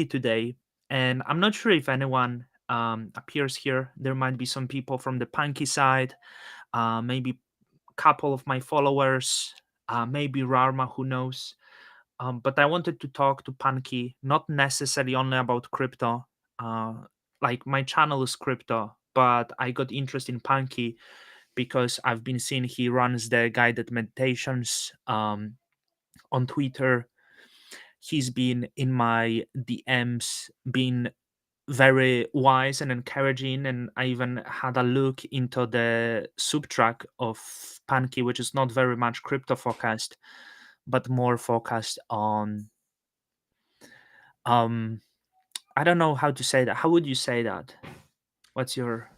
today, and I'm not sure if anyone appears here. There might be some people from the Punky side, maybe a couple of my followers, maybe Rarma, who knows. But I wanted to talk to Punky, not necessarily only about crypto. Uh, like my channel is crypto, but I got interest in Punky because I've been seeing he runs the guided meditations on Twitter. He's been in my DMs, been very wise and encouraging, and I even had a look into the subtrack of Pankey, which is not very much crypto focused, but more focused on um I don't know how to say that. How would you say that? What's your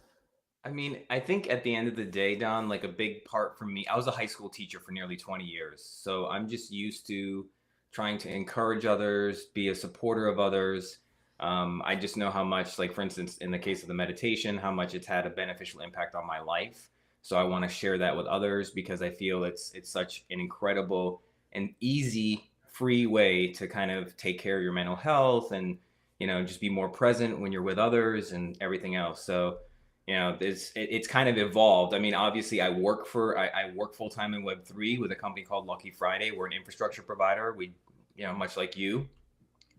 I mean, I think at the end of the day, Don, like a big part for me, I was a high school teacher for nearly 20 years. So I'm just used to trying to encourage others, be a supporter of others. I just know how much, like, for instance, in the case of the meditation, how much it's had a beneficial impact on my life. So I want to share that with others because I feel it's such an incredible and easy, free way to kind of take care of your mental health and, just be more present when you're with others and everything else. So, it's kind of evolved. I mean, obviously, I work full time in Web3 with a company called Lucky Friday. We're an infrastructure provider. We, much like you,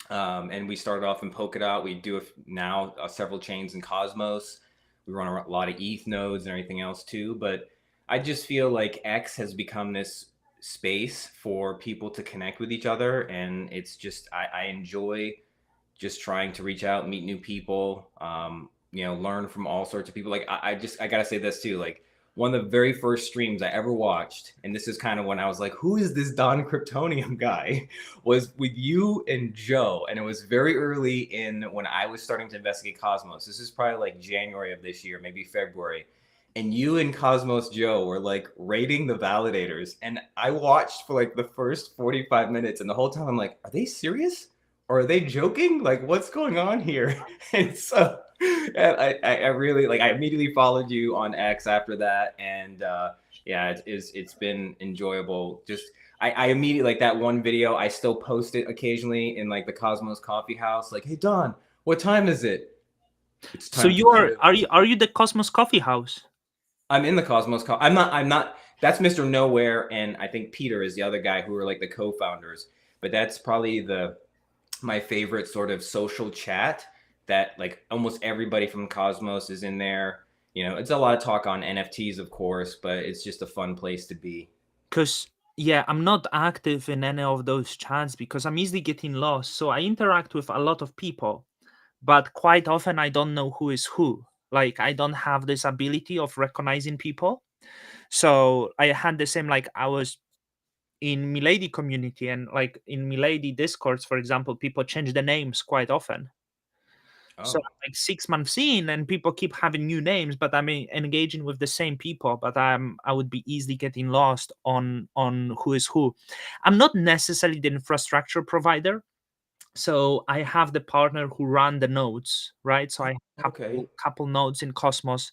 and we started off in Polkadot. We do now several chains in Cosmos. We run a lot of ETH nodes and everything else too. But I just feel like X has become this space for people to connect with each other, and it's just I enjoy just trying to reach out, meet new people, learn from all sorts of people. Like I gotta say this too. Like one of the very first streams I ever watched, and this is kind of when I was like, who is this Don Kryptonium guy? Was with you and Joe. And it was very early in when I was starting to investigate Cosmos. This is probably like January of this year, maybe February. And you and Cosmos Joe were like rating the validators. And I watched for like the first 45 minutes. And the whole time I'm like, are they serious? Or are they joking? Like, what's going on here? And so I really like I immediately followed you on X after that. And yeah, it's been enjoyable. Just I immediately like that one video, I still post it occasionally in like the Cosmos Coffee House, like, hey Don, what time is it? It's so time to you are give. are you the Cosmos Coffee House? I'm in the Cosmos. I'm not. That's Mr. Nowhere, and I think Peter is the other guy who are like the co-founders. But that's probably the my favorite sort of social chat that like almost everybody from Cosmos is in there. It's a lot of talk on NFTs, of course, but it's just a fun place to be. Because yeah, I'm not active in any of those chats because I'm easily getting lost. So I interact with a lot of people, but quite often I don't know who is who. Like I don't have this ability of recognizing people. So I had the same, like I was in Milady community, and like in Milady discords, for example, people change the names quite often. So Oh, I'm like 6 months in, and people keep having new names, but I'm engaging with the same people. But I would be easily getting lost on who is who. I'm not necessarily the infrastructure provider, so I have the partner who run the nodes, right? So I have okay. couple nodes in Cosmos.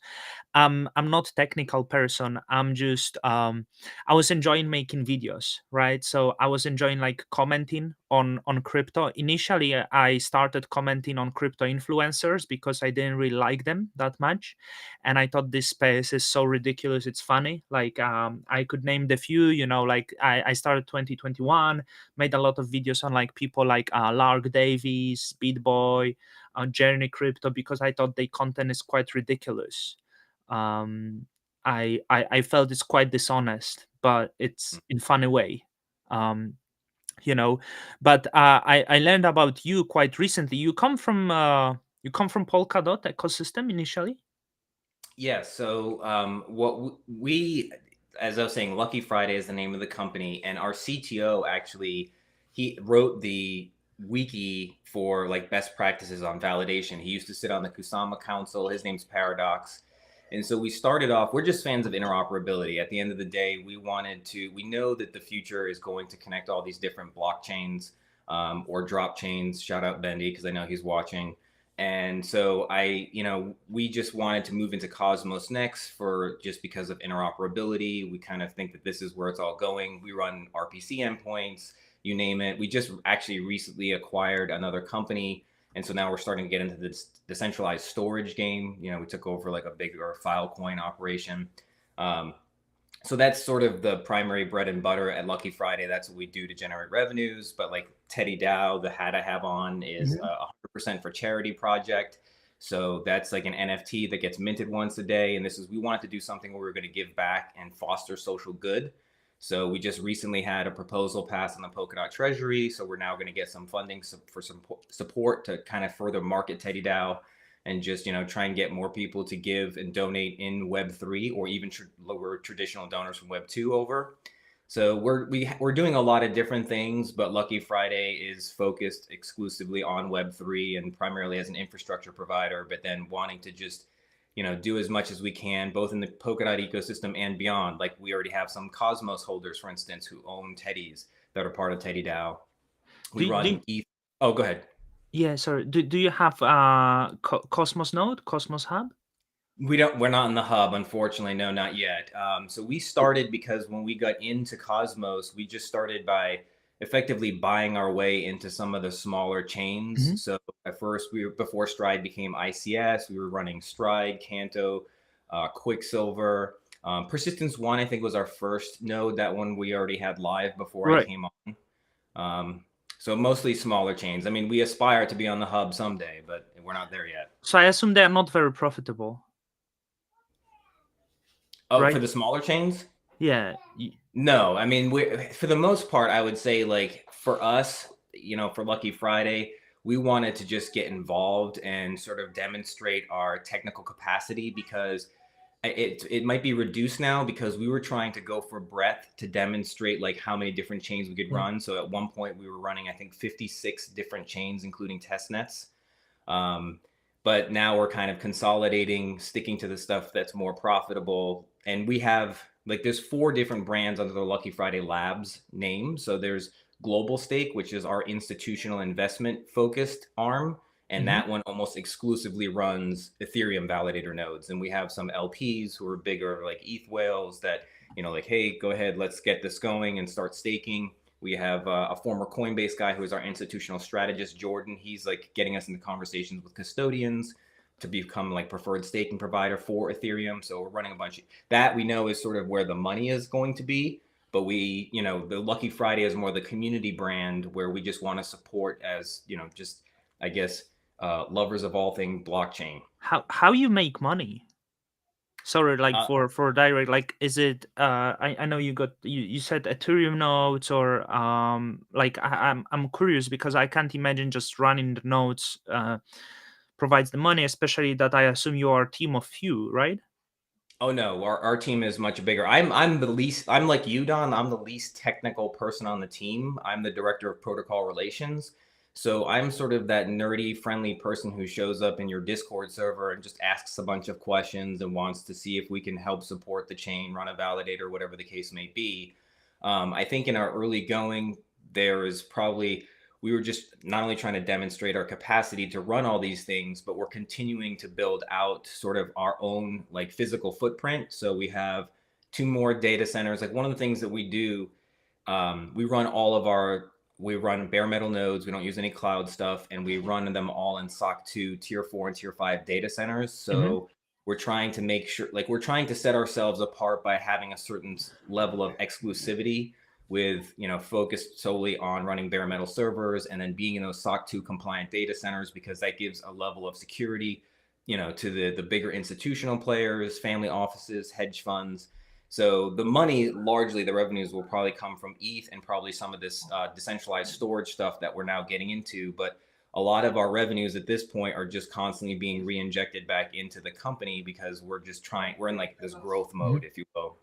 I'm not technical person. I'm just I was enjoying making videos, right? So I was enjoying like commenting on crypto. Initially I started commenting on crypto influencers because I didn't really like them that much, and I thought this space is so ridiculous, it's funny. Like I could name the few, like I started 2021, made a lot of videos on like people like Lark Davies, Beatboy, Journey Crypto, because I thought their content is quite ridiculous. um I felt it's quite dishonest, but it's in funny way. um you know but I learned about you quite recently. You come from Polkadot ecosystem initially. Yeah, so we, as I was saying, Lucky Friday is the name of the company, and our CTO actually he wrote the wiki for like best practices on validation. He used to sit on the Kusama Council. His name's Paradox. And so we started off, we're just fans of interoperability. At the end of the day, we know that the future is going to connect all these different blockchains or drop chains. Shout out Bendy, because I know he's watching. And so we just wanted to move into Cosmos next for just because of interoperability. We kind of think that this is where it's all going. We run RPC endpoints, you name it. We just actually recently acquired another company And so now we're starting to get into this decentralized storage game. You know, we took over like a bigger Filecoin operation. Um, so that's sort of the primary bread and butter at Lucky Friday. That's what we do to generate revenues. But like Teddy Dow, the hat I have on is a 100% for charity project. So that's like an NFT that gets minted once a day. And this is, we wanted to do something where we are going to give back and foster social good. So we just recently had a proposal passed on the Polkadot Treasury. So we're now going to get some funding for some support to kind of further market Teddy Dow and just try and get more people to give and donate in Web3 or even lower traditional donors from Web2 over. So we're doing a lot of different things, but Lucky Friday is focused exclusively on Web3 and primarily as an infrastructure provider, but then wanting to just do as much as we can, both in the Polkadot ecosystem and beyond. Like we already have some Cosmos holders, for instance, who own Teddies that are part of Teddy DAO. We Do run ETH. Oh, go ahead. Yeah, sorry. Do you have Cosmos node, Cosmos Hub? We're not in the hub, unfortunately. No, not yet. So we started because when we got into Cosmos, we just started by effectively buying our way into some of the smaller chains. Mhm. So at first, before Stride became ICS, we were running Stride, Canto, Quicksilver. Persistence One, I think, was our first node. That one we already had live before I Right. came on. So mostly smaller chains. I mean, we aspire to be on the hub someday, but we're not there yet. So I assume they are not very profitable, Oh, for right? the smaller chains? Yeah. No, I mean, for the most part, I would say like for us, for Lucky Friday, we wanted to just get involved and sort of demonstrate our technical capacity because it might be reduced now because we were trying to go for breadth to demonstrate like how many different chains we could Yeah. run. So at one point we were running, I think, 56 different chains, including test nets. Um, but now we're kind of consolidating, sticking to the stuff that's more profitable. And we have like there's 4 different brands under the Lucky Friday Labs name. So there's Global Stake, which is our institutional investment focused arm. And Mhm. that one almost exclusively runs Ethereum validator nodes. And we have some LPs who are bigger, like ETH whales, that, like, hey, go ahead, let's get this going and start staking. We have a former Coinbase guy who is our institutional strategist, Jordan. He's like getting us into conversations with custodians to become like preferred staking provider for Ethereum. So we're running a bunch of that. We know is sort of where the money is going to be. But we, the Lucky Friday is more the community brand where we just want to support as, just, I guess, lovers of all things blockchain. How you make money? Sorry, like Uh, for direct, like is it I know you said Ethereum nodes or like I'm curious because I can't imagine just running the nodes provides the money, especially that I assume you are a team of few, right? Oh no, our team is much bigger. I'm the least. I'm like you, Don. I'm the least technical person on the team. I'm the director of protocol relations. So I'm sort of that nerdy, friendly person who shows up in your Discord server and just asks a bunch of questions and wants to see if we can help support the chain, run a validator, whatever the case may be. I think in our early going, there is probably we were just not only trying to demonstrate our capacity to run all these things, but we're continuing to build out sort of our own like physical footprint. So we have 2 more data centers. Like one of the things that we do, we run we run bare metal nodes. We don't use any cloud stuff, and we run them all in SOC 2, Tier 4, and Tier 5 data centers. Hmm. So we're trying to make sure, like, we're trying to set ourselves apart by having a certain level of exclusivity with, focused solely on running bare metal servers and then being in those SOC 2 compliant data centers because that gives a level of security, to the bigger institutional players, family offices, hedge funds. So the money, largely the revenues will probably come from ETH and probably some of this decentralized storage stuff that we're now getting into. But a lot of our revenues at this point are just constantly being re-injected back into the company because we're in like this growth mode, if you will.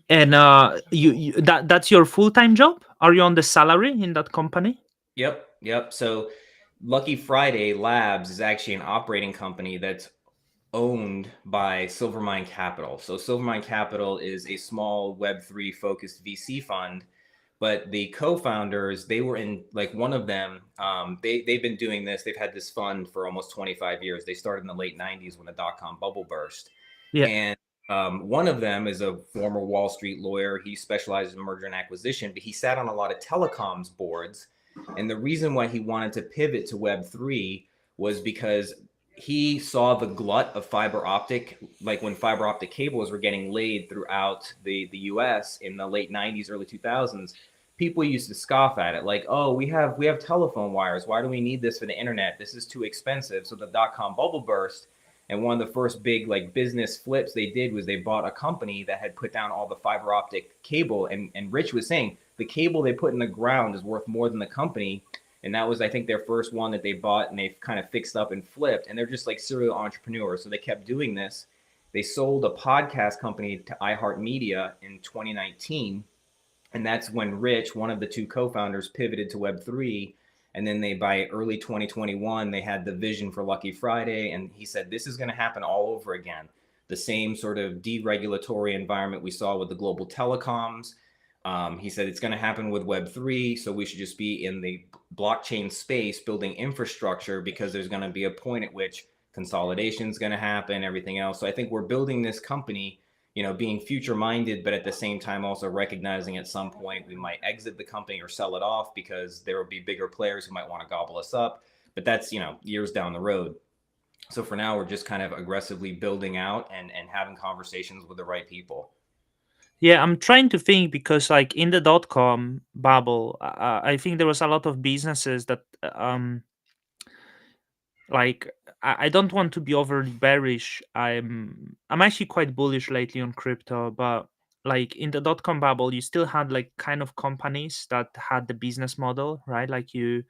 And you that's your full-time job? Are you on the salary in that company? Yep, yep. So Lucky Friday Labs is actually an operating company that's owned by Silvermine Capital. So Silvermine Capital is a small Web3 focused VC fund, but the co-founders, they were in like one of them, they've been doing this. They've had this fund for almost 25 years. They started in the late 90s when the dot-com bubble burst. Yeah. And one of them is a former Wall Street lawyer. He specializes in merger and acquisition, but he sat on a lot of telecoms boards. And the reason why he wanted to pivot to Web3 was because he saw the glut of fiber optic, like when fiber optic cables were getting laid throughout the US in the late 90s, early 2000s. People used to scoff at it, like, oh, we have telephone wires. Why do we need this for the internet? This is too expensive. So the dot-com bubble burst, and one of the first big like business flips they did was they bought a company that had put down all the fiber optic cable. And Rich was saying the cable they put in the ground is worth more than the company. And that was, I think, their first one that they bought, and they've kind of fixed up and flipped. And they're just like serial entrepreneurs. So they kept doing this. They sold a podcast company to iHeartMedia in 2019, and that's when Rich, one of the two co-founders, pivoted to Web3. And then they, by early 2021, they had the vision for Lucky Friday, and he said this is going to happen all over again. The same sort of deregulatory environment we saw with the global telecoms. He said it's going to happen with Web3, so we should just be in the blockchain space building infrastructure, because there's going to be a point at which consolidation is going to happen, everything else. So I think we're building this company, being future minded, but at the same time also recognizing at some point we might exit the company or sell it off because there will be bigger players who might want to gobble us up. But that's, years down the road. So for now, we're just kind of aggressively building out and having conversations with the right people. Yeah, I'm trying to think because like in the dot com bubble, I think there was a lot of businesses that like I don't want to be overly bearish. I'm actually quite bullish lately on crypto, but like in the dot com bubble, you still had like kind of companies that had the business model, right? Like you,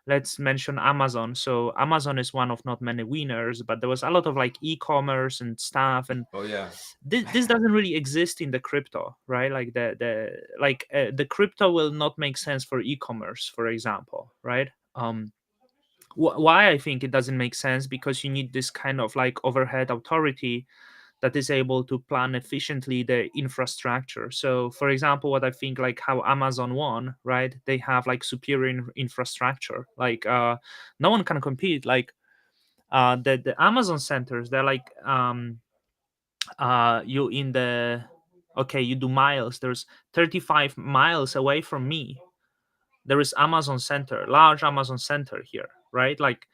let's mention Amazon. So Amazon is one of not many winners, but there was a lot of like e-commerce and stuff, and Oh yeah. this doesn't really exist in the crypto, right? Like the crypto will not make sense for e-commerce, for example, right? Why I think it doesn't make sense, because you need this kind of like overhead authority that is able to plan efficiently the infrastructure. So for example, what I think, like how Amazon won, right? They have like superior infrastructure, like no one can compete. Like the Amazon centers, they're like you in the, okay, you do miles, there's 35 miles away from me, there is Amazon center, large Amazon center here, right? Like,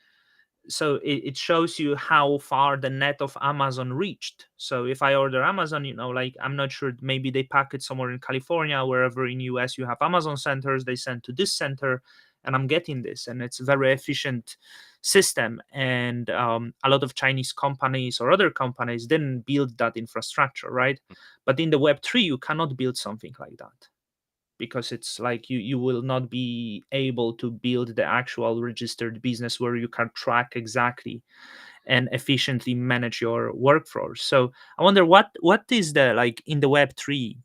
so it shows you how far the net of Amazon reached. So if I order Amazon, like I'm not sure, maybe they pack it somewhere in California, wherever in US you have Amazon centers, they send to this center, and I'm getting this, and it's a very efficient system. And a lot of Chinese companies or other companies didn't build that infrastructure, right? But in the Web3, you cannot build something like that, because it's like you will not be able to build the actual registered business where you can track exactly and efficiently manage your workforce. So I wonder what is the, like in the Web3,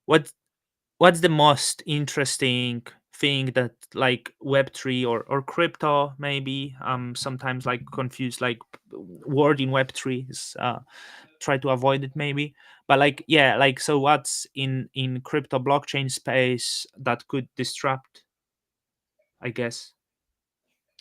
what what's the most interesting thing that like Web3 or crypto, maybe sometimes like confused, like word in Web3 is try to avoid it maybe, but like, yeah, like, so what's in crypto blockchain space that could disrupt, I guess,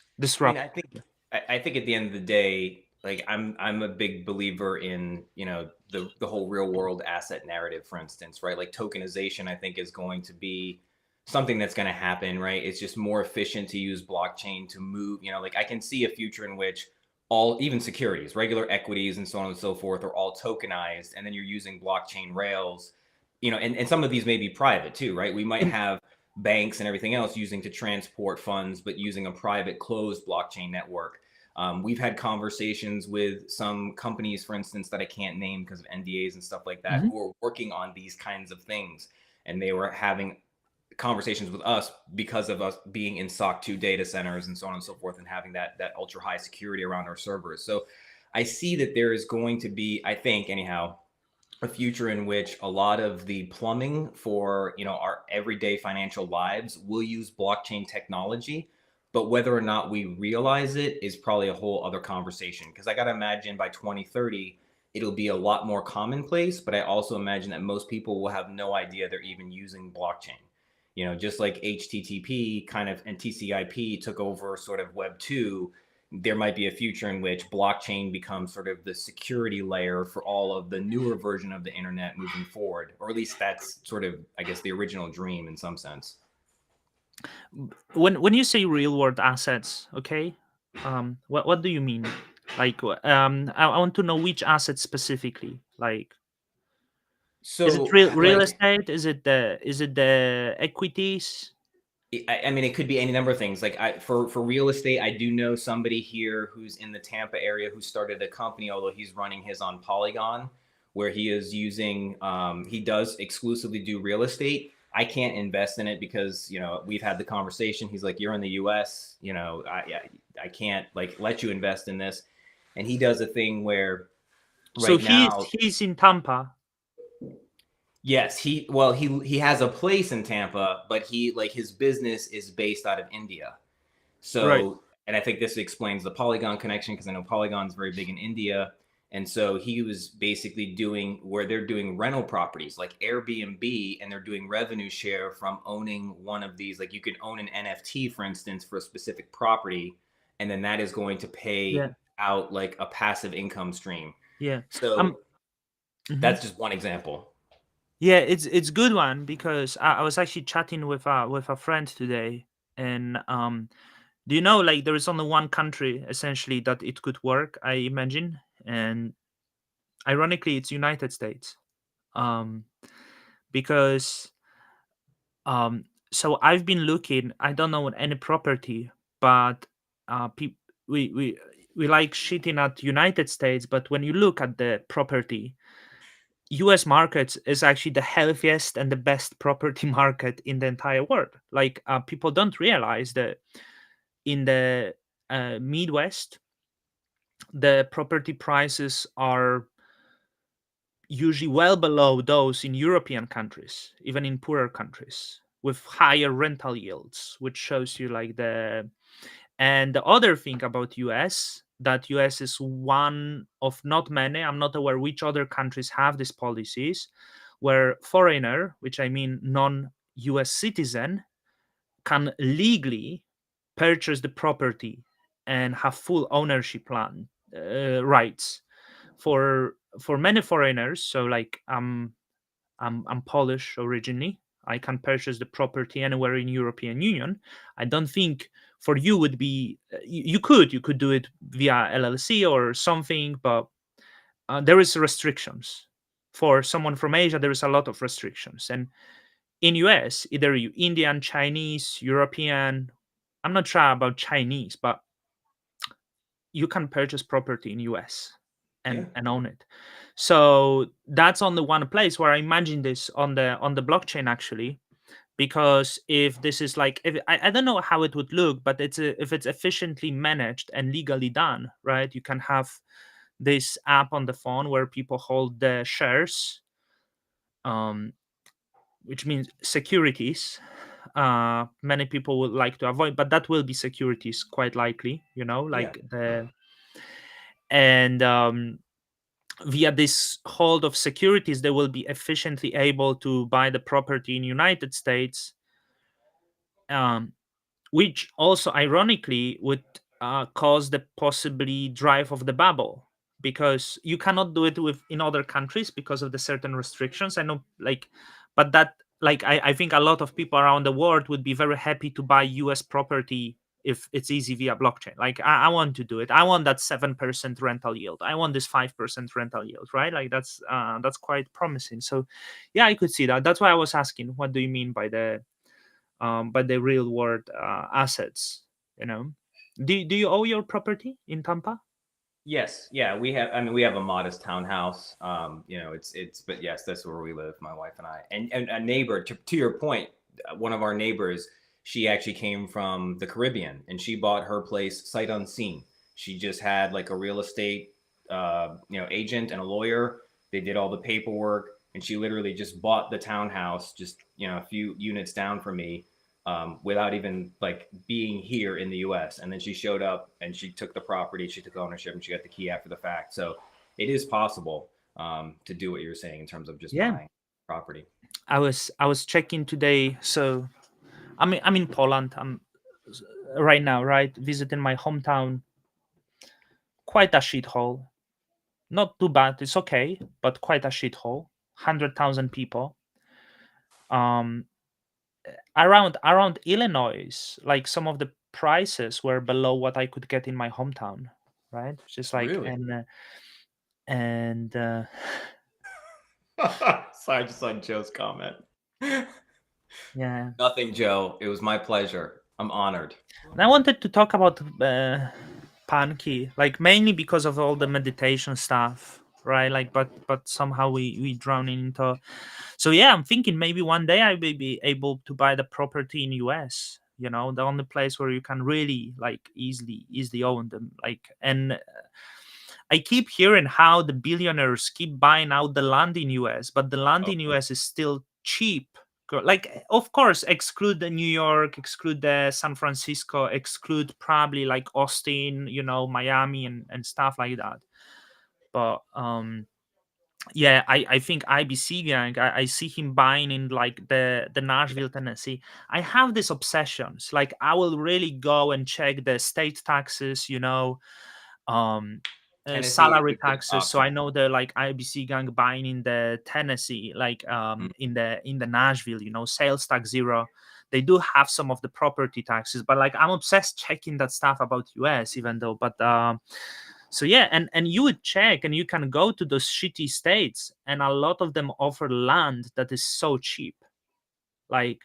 I mean, disrupt. I think at the end of the day, like I'm a big believer in, the whole real world asset narrative, for instance, right? Like tokenization, I think is going to be something that's going to happen, right? It's just more efficient to use blockchain to move, like I can see a future in which all, even securities, regular equities and so on and so forth, are all tokenized, and then you're using blockchain rails, and some of these may be private too, right? We might In, have banks and everything else using to transport funds, but using a private closed blockchain network. We've had conversations with some companies, for instance, that I can't name because of NDAs and stuff like that, Mhm. who are working on these kinds of things. And they were having conversations with us because of us being in SOC 2 data centers and so on and so forth, and having that ultra high security around our servers. So I see that there is going to be, I think anyhow, a future in which a lot of the plumbing for, our everyday financial lives will use blockchain technology. But whether or not we realize it is probably a whole other conversation, because I got to imagine by 2030 it'll be a lot more commonplace. But I also imagine that most people will have no idea they're even using blockchain, just like HTTP kind of and TCP took over sort of Web 2. There might be a future in which blockchain becomes sort of the security layer for all of the newer version of the internet moving forward, or at least that's sort of, I guess, the original dream in some sense. When you say real world assets, okay, what do you mean? Like, I want to know which assets specifically. Like, is it So, real like, estate? Is it the equities? I mean, it could be any number of things. Like, for real estate, I do know somebody here who's in the Tampa area who started a company, although he's running his on Polygon, where he is using he does exclusively do real estate. I can't invest in it because we've had the conversation. He's like, you're in the U.S. I can't like let you invest in this, and he does a thing where So right he's now. he's in Tampa, Yes, he has a place in Tampa, but he like his business is based out of India. right? So, and I think this explains the Polygon connection because I know Polygon's very big in India. And so he was basically doing where they're doing rental properties like Airbnb, and they're doing revenue share from owning one of these. Like you can own an NFT, for instance, for a specific property, and then that is going to pay Yeah, out like a passive income stream. yeah. So Mhm. that's just one example. Yeah, it's good one because I was actually chatting with a friend today, and do you know, like, there is only one country essentially that it could work, I imagine, and ironically, it's United States. Um, because so I've been looking. I don't know any property, but we we like shitting at United States, but when you look at the property, US market is actually the healthiest and the best property market in the entire world. Like, people don't realize that in the Midwest, the property prices are usually well below those in European countries, even in poorer countries, with higher rental yields, which shows you like the. And the other thing about US, that US is one of not many, I'm not aware which other countries have these policies, where foreigner, which I mean non-US citizen, can legally purchase the property and have full ownership rights. For many foreigners, so like I'm Polish originally. I can purchase the property anywhere in European Union. I don't think for you would be you could do it via LLC or something, but there is restrictions. For someone from Asia, there is a lot of restrictions, and in US, either you Indian, Chinese, European. I'm not sure about Chinese, but you can purchase property in US Yeah. and own it. So that's on the one place where I imagine this on the blockchain actually, because if this is like, if I don't know how it would look, but if it's efficiently managed and legally done, right? You can have this app on the phone where people hold the shares, um, which means securities. Many people would like to avoid, but that will be securities quite likely, Yeah. like the and via this hold of securities, they will be efficiently able to buy the property in United States, um, which also ironically would cause the possibly drive of the bubble, because you cannot do it with in other countries because of the certain restrictions. I know, like, but that, like, I think a lot of people around the world would be very happy to buy US property if it's easy via blockchain. Like, I want to do it. I want that 7% rental yield. I want this 5% rental yield, right? Like, that's quite promising. So yeah, I could see that. That's why I was asking, what do you mean by the real world assets? You know, do you own your property in Tampa? Yes, yeah, we have. I mean, we have a modest townhouse. But yes, that's where we live, my wife and I. And a neighbor, to your point, one of our neighbors, she actually came from the Caribbean, and she bought her place sight unseen. She just had like a real estate, agent and a lawyer. They did all the paperwork, and she literally just bought the townhouse, just a few units down from me, without even like being here in the U.S. And then she showed up and she took the property, she took ownership, and she got the key after the fact. So it is possible to do what you're saying in terms of just Yeah, buying property. I was checking today. So I'm in Poland. I'm right now, right, visiting my hometown. Quite a shithole. Not too bad. It's okay, but quite a shithole. 100,000 people. Um, around Illinois, like some of the prices were below what I could get in my hometown, right? Just like Really? and Sorry, I just saw Joe's comment. yeah. Nothing, Joe. It was my pleasure. I'm honored. And I wanted to talk about Phunky, like mainly because of all the meditation stuff, right? Like, but somehow we drown into. So yeah, I'm thinking maybe one day I will be able to buy the property in US. You know, the only place where you can really like easily own them. Like, and I keep hearing how the billionaires keep buying out the land in US, but the land Oh, in US is still cheap. Like, of course, exclude the New York, exclude the San Francisco, exclude probably like Austin, you know, Miami and stuff like that. But yeah, I think IBC gang, I see him buying in like the Nashville, Tennessee. I have these obsessions. Like I will really go and check the state taxes, you know, um Tennessee is salary a good taxes, so option. I know the like IBC gang buying in the Tennessee, like Mm. in the Nashville, you know, sales tax zero. They do have some of the property taxes, but like I'm obsessed checking that stuff about US, even though. But so yeah, and you would check and you can go to those shitty states, and a lot of them offer land that is so cheap, like,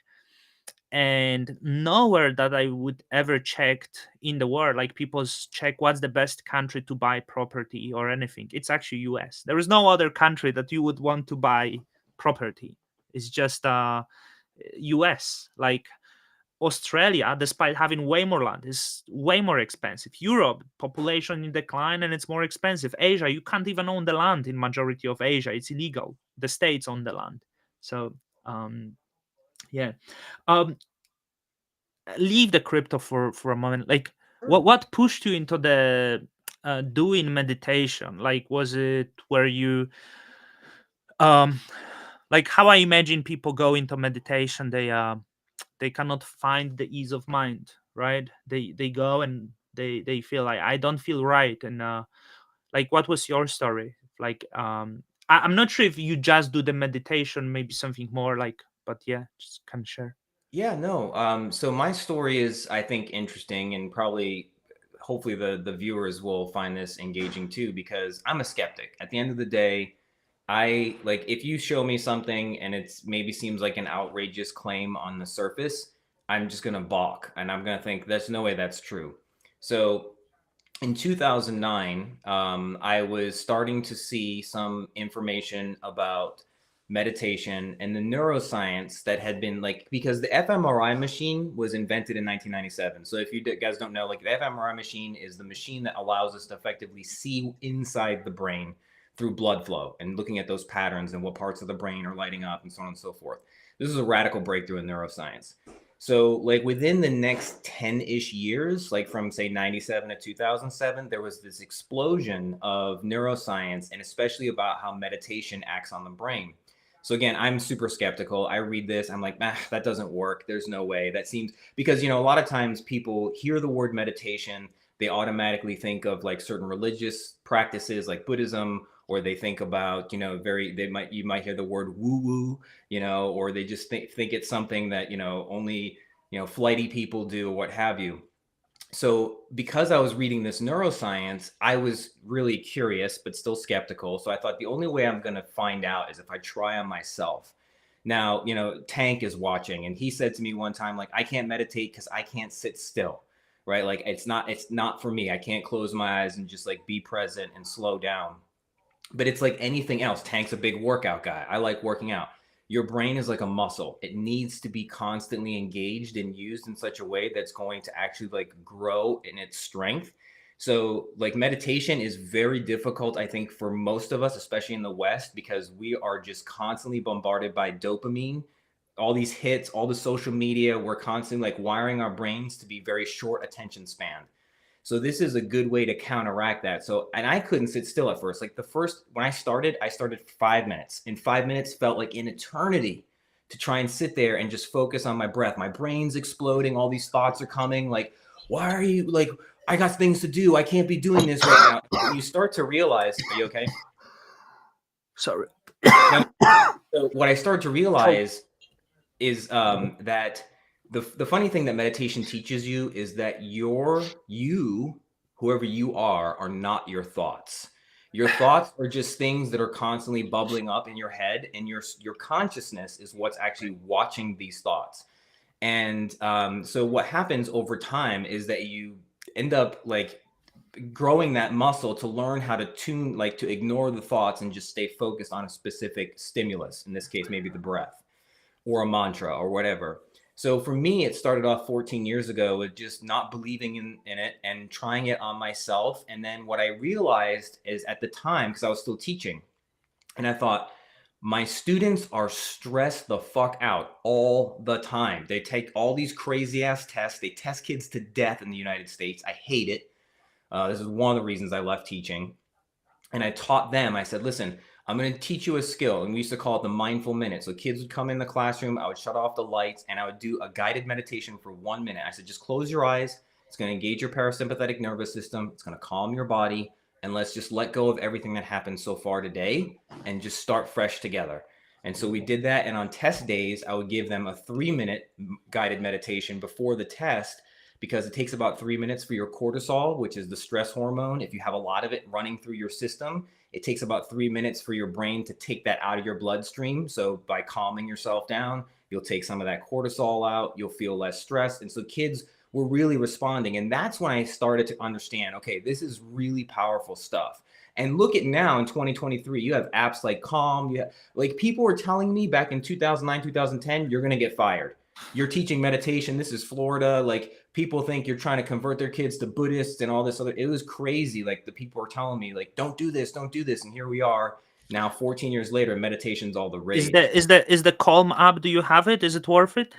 and nowhere that I would ever checked in the world, like people check what's the best country to buy property or anything. It's actually US. There is no other country that you would want to buy property. It's just US. Like Australia, despite having way more land, is way more expensive. Europe, population in decline and it's more expensive. Asia, you can't even own the land in majority of Asia. It's illegal. The states own the land. So yeah. Um leave the crypto for a moment. Like Sure. what pushed you into the doing meditation? Like was it where you um like how I imagine people go into meditation, they cannot find the ease of mind, right? They go and they feel like I don't feel right. And like what was your story? Like I'm not sure if you just do the meditation, maybe something more like, but yeah, just can share. Yeah, no. So my story is, I think, interesting, and probably, hopefully, the viewers will find this engaging too, because I'm a skeptic. At the end of the day, I like if you show me something and it's maybe seems like an outrageous claim on the surface, I'm just gonna balk and I'm gonna think there's no way that's true. So in 2009, I was starting to see some information about meditation and the neuroscience that had been like, because the fMRI machine was invented in 1997. So if you guys don't know, like the fMRI machine is the machine that allows us to effectively see inside the brain through blood flow and looking at those patterns and what parts of the brain are lighting up and so on and so forth. This is a radical breakthrough in neuroscience. So, like within the next 10-ish years, like from say 97 to 2007, there was this explosion of neuroscience and especially about how meditation acts on the brain. So again, I'm super skeptical. I read this, I'm like, ah, that doesn't work. There's no way. That seems because a lot of times people hear the word meditation, they automatically think of like certain religious practices like Buddhism, or they think about, very you might hear the word woo woo, or they just think it's something that, only, flighty people do or what have you. So because I was reading this neuroscience, I was really curious, but still skeptical. So I thought the only way I'm going to find out is if I try on myself. Now, Tank is watching and he said to me one time, like, I can't meditate because I can't sit still, right? Like it's not for me. I can't close my eyes and just like be present and slow down. But it's like anything else. Tank's a big workout guy. I like working out. Your brain is like a muscle. It needs to be constantly engaged and used in such a way that's going to actually like grow in its strength. So, like meditation is very difficult, I think, for most of us, especially in the West, because we are just constantly bombarded by dopamine, all these hits, all the social media. We're constantly like wiring our brains to be very short attention span. So this is a good way to counteract that. So, and I couldn't sit still at first. Like when I started 5 minutes, and 5 minutes felt like an eternity to try and sit there and just focus on my breath. My brain's exploding. All these thoughts are coming. Like, why are you like, I got things to do. I can't be doing this right now. But you start to realize, are you okay? Sorry. No. So what I started to Choke. realize is that the funny thing that meditation teaches you is that you, whoever you are not your thoughts. Your thoughts are just things that are constantly bubbling up in your head, and your consciousness is what's actually watching these thoughts. And so what happens over time is that you end up like growing that muscle to learn how to tune, like to ignore the thoughts and just stay focused on a specific stimulus. In this case, maybe the breath or a mantra or whatever. So for me, it started off 14 years ago with just not believing in it and trying it on myself. And then what I realized is at the time, because I was still teaching, and I thought, my students are stressed the fuck out all the time. They take all these crazy ass tests. They test kids to death in the United States. I hate it. This is one of the reasons I left teaching. And I taught them, I said, listen, I'm going to teach you a skill. And we used to call it the mindful minute. So kids would come in the classroom, I would shut off the lights, and I would do a guided meditation for 1 minute. I said, just close your eyes. It's going to engage your parasympathetic nervous system. It's going to calm your body. And let's just let go of everything that happened so far today and just start fresh together. And so we did that. And on test days, I would give them a 3 minute guided meditation before the test, because it takes about 3 minutes for your cortisol, which is the stress hormone. If you have a lot of it running through your system, it takes about 3 minutes for your brain to take that out of your bloodstream. So by calming yourself down, you'll take some of that cortisol out, you'll feel less stressed. And so kids were really responding. And that's when I started to understand, okay, this is really powerful stuff. And look at now in 2023, you have apps like Calm. You have, like people were telling me back in 2009, 2010, you're going to get fired. You're teaching meditation. This is Florida. Like people think you're trying to convert their kids to Buddhists and all this other. It was crazy. Like the people are telling me, like, don't do this, don't do this. And here we are now, 14 years later, meditation's all the Is rage. the Calm app? Do you have it? Is it worth it?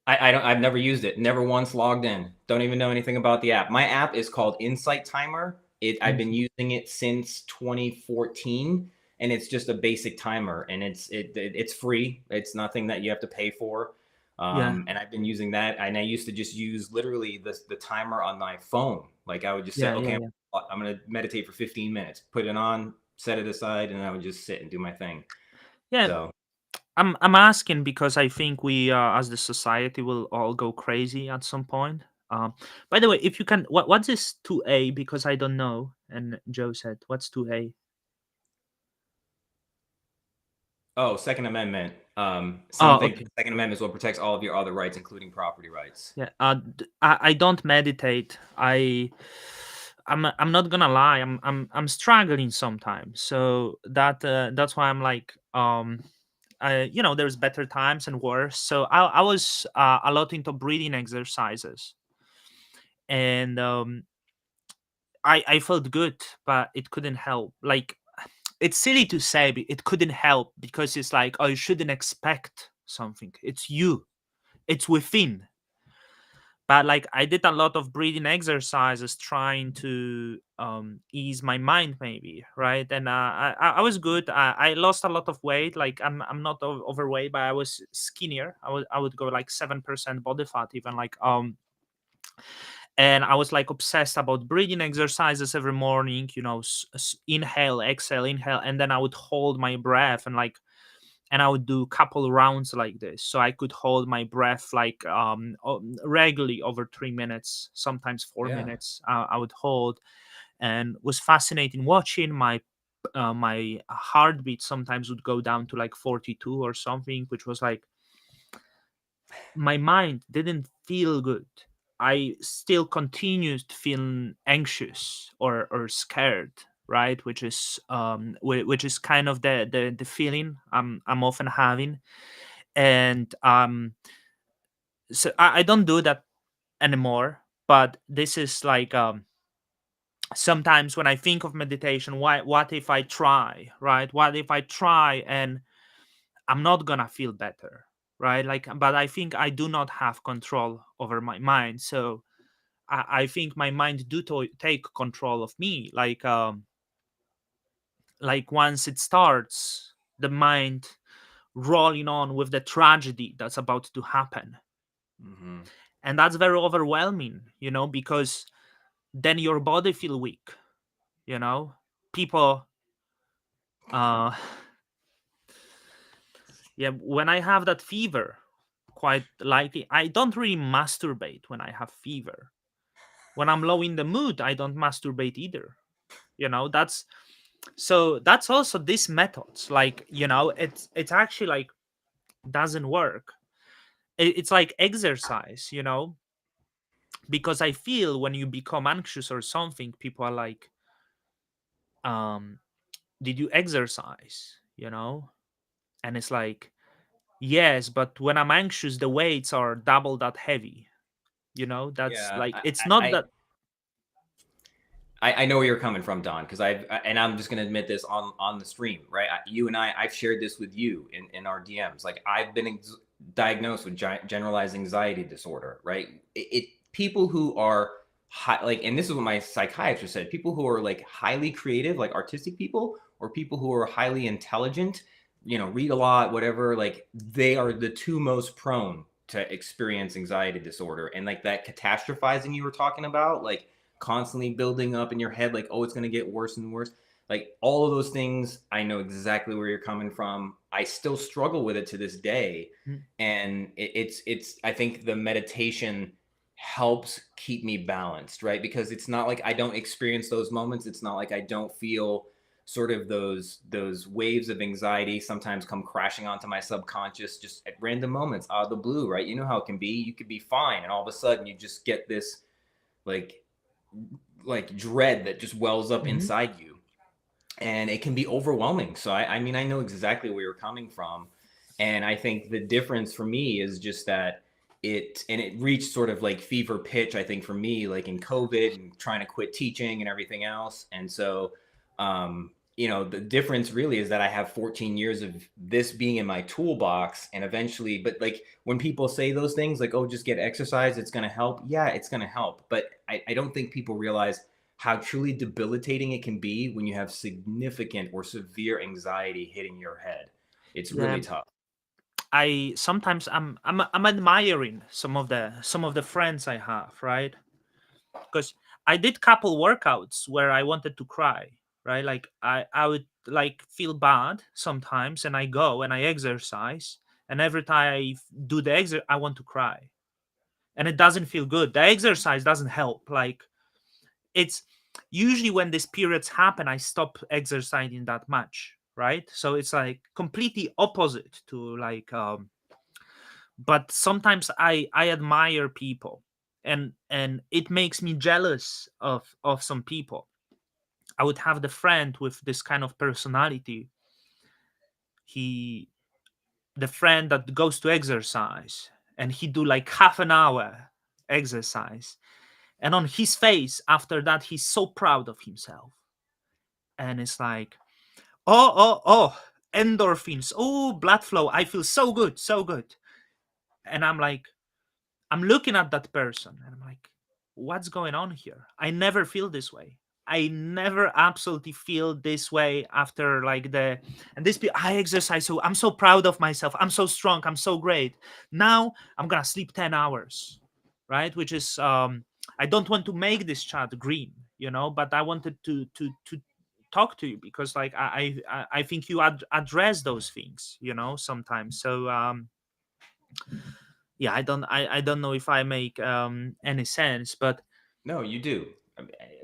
I don't. I've never used it. Never once logged in. Don't even know anything about the app. My app is called Insight Timer. I've been Mhm. using it since 2014, and it's just a basic timer, and it's free. It's nothing that you have to pay for. Yeah, And I've been using that, and I used to just use literally the timer on my phone. Like I would just say, yeah, okay, yeah, yeah. I'm gonna meditate for 15 minutes. Put it on, set it aside, and I would just sit and do my thing. Yeah, So. I'm asking because I think we, as the society, will all go crazy at some point. By the way, if you can, what's this 2A? Because I don't know. And Joe said, "What's 2A?" Oh, Second Amendment. Oh, Something. okay. Second Amendment is what protects all of your other rights, including property rights. Yeah. I don't meditate. I'm not gonna lie. I'm struggling sometimes. So that's why I'm like there's better times and worse. So I was a lot into breathing exercises, and I felt good, but it couldn't help. Like it's silly to say, but it couldn't help because it's like, oh, you shouldn't expect something. It's you. It's within. But like I did a lot of breathing exercises trying to ease my mind, maybe, right? And I was good. I lost a lot of weight. Like I'm not overweight, but I was skinnier. I would go like 7% body fat, even like and I was like obsessed about breathing exercises every morning. Inhale, exhale, inhale, and then I would hold my breath and I would do a couple rounds like this, so I could hold my breath like regularly over 3 minutes, sometimes four Yeah. minutes. I would hold, and was fascinating watching my heartbeat sometimes would go down to like 42 or something, which was like my mind didn't feel good. I still continued feeling anxious or scared, right? Which is kind of the feeling I'm often having, and so I don't do that anymore. But this is like sometimes when I think of meditation, what if I try, right? What if I try and I'm not gonna feel better, right? Like, but I think I do not have control over my mind. So I think my mind take control of me. Like once it starts, the mind rolling on with the tragedy that's about to happen, Hmm. and that's very overwhelming, because then your body feel weak. You know, people. Uh, yeah, when I have that fever, quite likely. I don't really masturbate when I have fever. When I'm low in the mood, I don't masturbate either. That's so that's also these methods. Like, it's actually like doesn't work. It's like exercise, because I feel when you become anxious or something, people are like, um, did you exercise? And it's like, yes, but when I'm anxious, the weights are double that heavy. That's Yeah, like, it's not that. I know where you're coming from, Don, because and I'm just gonna admit this on the stream, right? You and I've shared this with you in our DMs. Like I've been diagnosed with generalized anxiety disorder, right? It people who are high, like, and this is what my psychiatrist said: people who are like highly creative, like artistic people, or people who are highly intelligent, read a lot, whatever. Like they are the two most prone to experience anxiety disorder, and like that catastrophizing you were talking about, like constantly building up in your head like, oh, it's going to get worse and worse. Like all of those things, I know exactly where you're coming from. I still struggle with it to this day. Mm, And it's I think the meditation helps keep me balanced, right? Because it's not like I don't experience those moments. It's not like I don't feel sort of those waves of anxiety sometimes come crashing onto my subconscious just at random moments out of the blue, right? You know how it can be. You could be fine and all of a sudden you just get this like dread that just wells up mhm. inside you, and it can be overwhelming. So I mean, I know exactly where you're coming from, and I think the difference for me is just that it reached sort of like fever pitch, I think, for me, like in COVID and trying to quit teaching and everything else. And so the difference really is that I have 14 years of this being in my toolbox, and eventually, but like when people say those things like, oh, just get exercise, it's going to help. Yeah, it's going to help, but I don't think people realize how truly debilitating it can be when you have significant or severe anxiety hitting your head. It's Yeah, really tough. I sometimes I'm admiring some of the friends I have, right? Because I did couple workouts where I wanted to cry, right? Like I would like feel bad sometimes, and I go and I exercise, and every time I do the I want to cry, and it doesn't feel good. The exercise doesn't help. Like, it's usually when these periods happen, I stop exercising that much, right? So it's like completely opposite to like, but sometimes I admire people, and it makes me jealous of some people. I would have the friend with this kind of personality. He The friend that goes to exercise, and he do like half an hour exercise, and on his face after that he's so proud of himself, and it's like, oh, endorphins, oh, blood flow, I feel so good, so good. And I'm like, I'm looking at that person and I'm like, what's going on here? I never feel this way. I never absolutely feel this way after like and this I exercise, so I'm so proud of myself. I'm so strong. I'm so great. Now I'm gonna sleep 10 hours, right? Which is I don't want to make this chat green, but I wanted to talk to you because like I think you address those things, sometimes. So yeah, I don't know if I make any sense, but No, you do.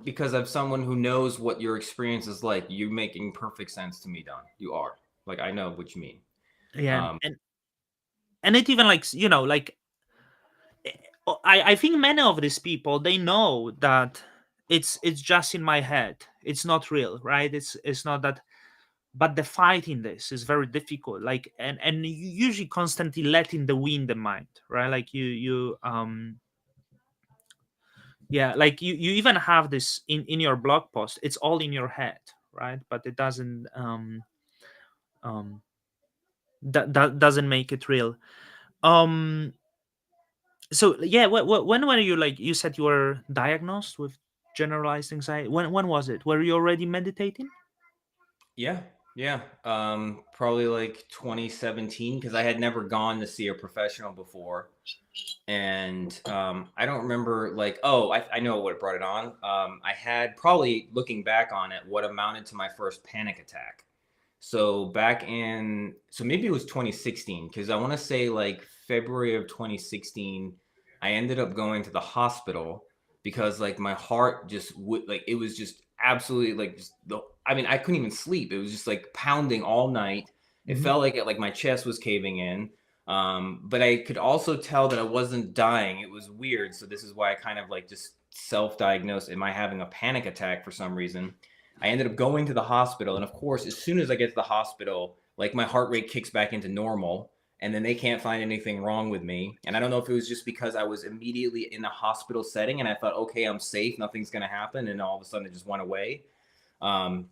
Because of someone who knows what your experience is like, you're making perfect sense to me, Don. You are. Like, I know what you mean. yeah, Um, and it even like, like, eh, I think many of these people, they know that it's just in my head, it's not real, right? It's not that. But the fight in this is very difficult, like, and you usually constantly letting the wind the mind, right? Like yeah, like you even have this in your blog post, it's all in your head, right? But it doesn't um that doesn't make it real. um so yeah, when were you, like, you said you were diagnosed with generalized anxiety? When was it? Were you already meditating? yeah, yeah. Probably like 2017, because I had never gone to see a professional before. And I don't remember, like, oh, I know what brought it on. I had, probably looking back on it, what amounted to my first panic attack. So maybe it was 2016, because I want to say like February of 2016, I ended up going to the hospital because like my heart just would like it was just absolutely like just the I mean I couldn't even sleep. It was just like pounding all night. It Hmm. felt like like my chest was caving in. But I could also tell that I wasn't dying. It was weird. So this is why I kind of like just self-diagnosed. Am I having a panic attack for some reason? I ended up going to the hospital, and of course, as soon as I get to the hospital, like my heart rate kicks back into normal, and then they can't find anything wrong with me. And I don't know if it was just because I was immediately in a hospital setting and I thought, okay, I'm safe, nothing's gonna happen, and all of a sudden it just went away. Um,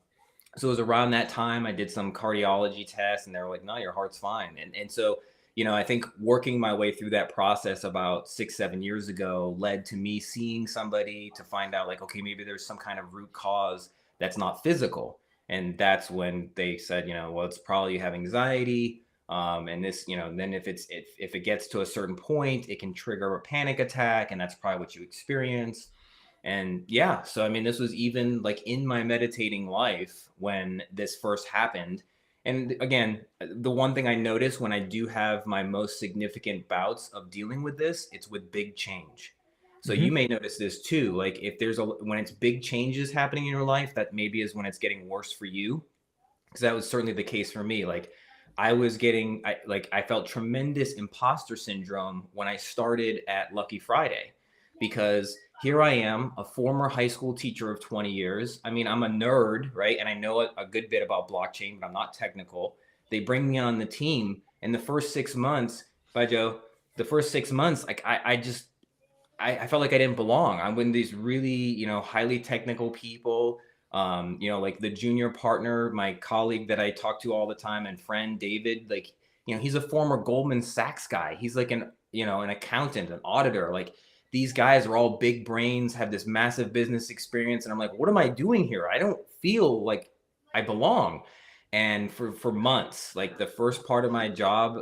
so it was around that time I did some cardiology tests and they were like, no, your heart's fine. And so, I think working my way through that process about 6, 7 years ago led to me seeing somebody to find out like, okay, maybe there's some kind of root cause that's not physical. And that's when they said, well, it's probably you have anxiety. And this, then if it gets to a certain point, it can trigger a panic attack, and that's probably what you experience. And yeah, so I mean, this was even like in my meditating life when this first happened. And again, the one thing I notice when I do have my most significant bouts of dealing with this, it's with big change. So Hmm. you may notice this too. Like if there's when it's big changes happening in your life, that maybe is when it's getting worse for you, because that was certainly the case for me. Like I felt tremendous imposter syndrome when I started at Lucky Friday, because here I am, a former high school teacher of 20 years. I mean, I'm a nerd, right? And I know a good bit about blockchain, but I'm not technical. They bring me on the team, and the first 6 months, bye Joe, the first 6 months, like I just I felt like I didn't belong. I'm with these really, highly technical people. Like the junior partner, my colleague that I talk to all the time and friend David, like, he's a former Goldman Sachs guy. He's like an accountant, an auditor. Like these guys are all big brains, have this massive business experience. And I'm like, what am I doing here? I don't feel like I belong. And for months, like the first part of my job,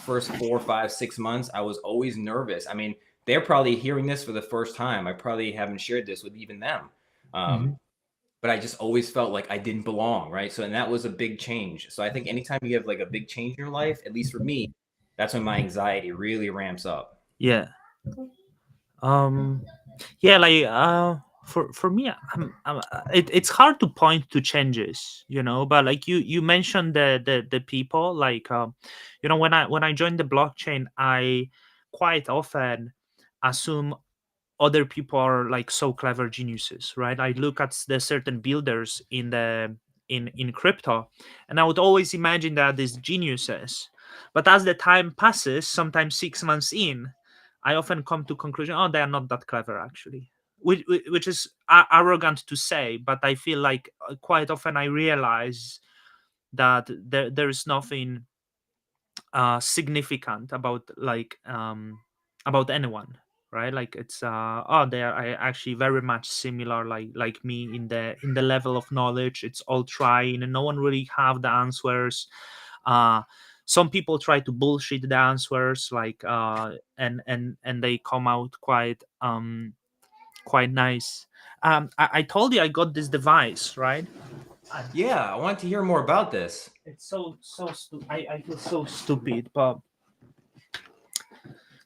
first 4, 5, 6 months, I was always nervous. I mean, they're probably hearing this for the first time. I probably haven't shared this with even them. Um, Hmm. but I just always felt like I didn't belong, right? So, and that was a big change. So I think anytime you have like a big change in your life, at least for me, that's when my anxiety really ramps up. Yeah. Um. Yeah. Like. For me, it's hard to point to changes, but like you mentioned the people, like when I joined the blockchain, I quite often assume other people are like so clever geniuses, right? I look at the certain builders in crypto, and I would always imagine that these geniuses. But as the time passes, sometimes 6 months in, I often come to conclusion, oh, they are not that clever actually, which is arrogant to say, but I feel like quite often I realize that there is nothing significant about anyone, right? Like it's oh, they are actually very much similar, like me in the level of knowledge. It's all trying and no one really have the answers. uh some people try to bullshit the answers, like and they come out quite nice. I told you I got this device, right? I- Yeah, I want to hear more about this. it's I feel so stupid, but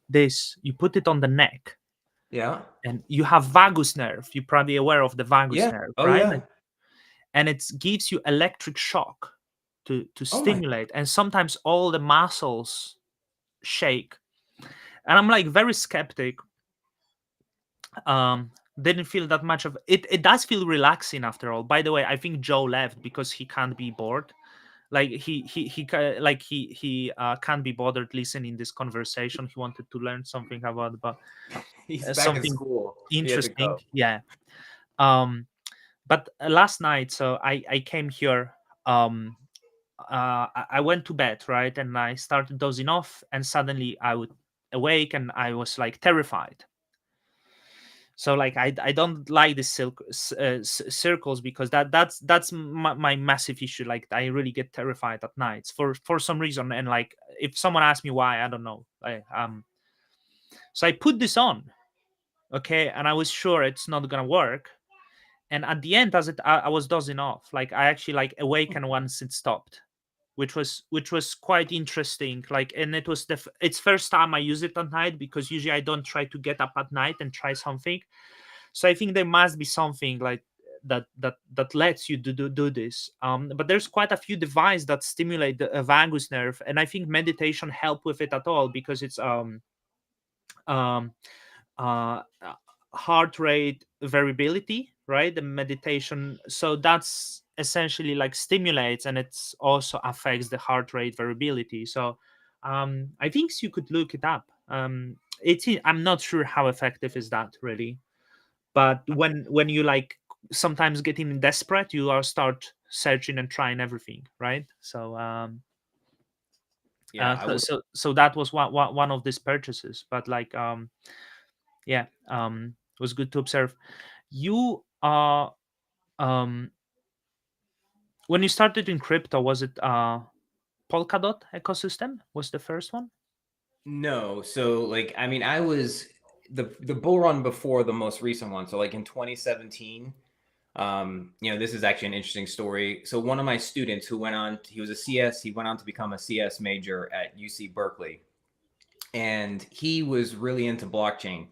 this, you put it on the neck, Yeah. and you have vagus nerve. You're probably aware of the vagus Yeah. nerve, Oh, right? yeah. Like, and it gives you electric shock to Oh, my. stimulate, and sometimes all the muscles shake. And I'm like very skeptic. um didn't feel that much of it. It does feel relaxing after all. By the way, I think Joe left because he can't be bored. Like he can't be bothered listening this conversation. He wanted to learn something about, but He's back in something school. He had to interesting, go. yeah. um but last night, so I came here. I went to bed, right, and I started dozing off, and suddenly I would awake, and I was like terrified. So like I don't like the circles, because that's my massive issue. Like I really get terrified at nights for some reason, and like if someone asks me why, I don't know. So I put this on, okay, and I was sure it's not gonna work. And at the end, as I was dozing off, like I actually like awakened once it stopped. which was quite interesting. Like, and it was it's first time I use it at night, because usually I don't try to get up at night and try something. So I think there must be something like that lets you do this. But there's quite a few devices that stimulate the vagus nerve, and I think meditation help with it at all, because it's um heart rate variability, right? The meditation, so that's essentially like stimulates, and it's also affects the heart rate variability. So I think you could look it up. I'm not sure how effective is that really, but when you like sometimes getting desperate, you are start searching and trying everything, right? So Yeah, I so that was one of these purchases. But like yeah, it was good to observe. You are um when you started in crypto, was it Polkadot ecosystem was the first one? No, so like I mean I was the bull run before the most recent one. So like in 2017, this is actually an interesting story. So one of my students who went on, he was a CS, he went on to become a CS major at UC Berkeley, and he was really into blockchain.